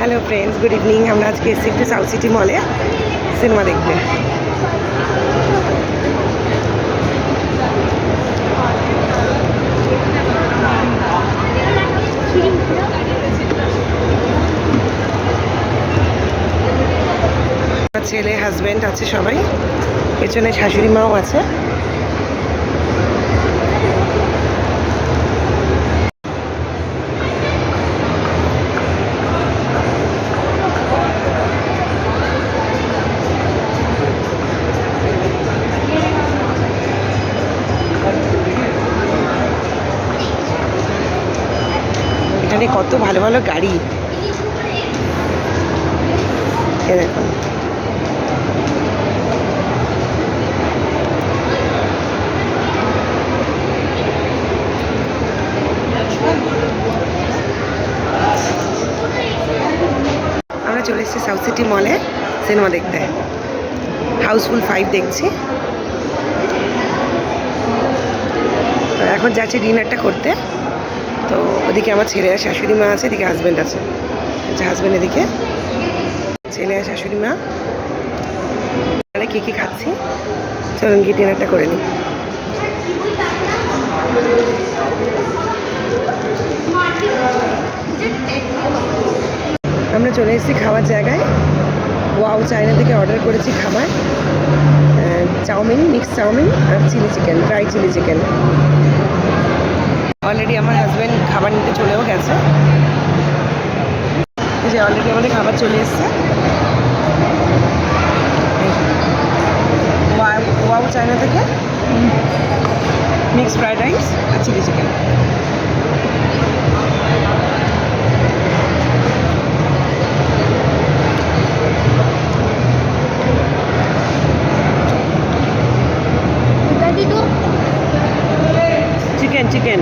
Hello friends, good evening. আমরা আজকে এসেছি একটু সাউথ সিটি মলে সিনেমা দেখতে। ছেলে, হাজব্যান্ড আছে সবাই, পেছনে শাশুড়ি মাও আছে। এখানে কত ভালো ভালো গাড়ি, দেখুন। আমরা চলে এসেছি সাউথ সিটি মলে সিনেমা দেখতে। হাউসফুল 5 দেখছি। তো এখন যাচ্ছি ডিনারটা করতে। তো ওদিকে আমার ছেলে আর শাশুড়ি মা আছে, এদিকে হাজব্যান্ড আছে। হাজব্যান্ড এদিকে, ছেলে আর শাশুড়ি মা। মানে কী কী খাচ্ছি, চলুন গিয়ে ডিনারটা করে নিই। আমরা চলে এসেছি খাওয়ার জায়গায়। ওয়াও চায়না থেকে অর্ডার করেছি খাবার, চাউমিন, মিক্স চাউমিন আর chilli chicken, dry chilli chicken. Already আমার হাজব্যান্ড খাবার নিতে চলেও গেছে। যে অলরেডি আমাদের খাবার চলে এসছে। ওয়াও চায়না থেকে মিক্স ফ্রাইড রাইস আর চিলি চিকেন। Chicken chicken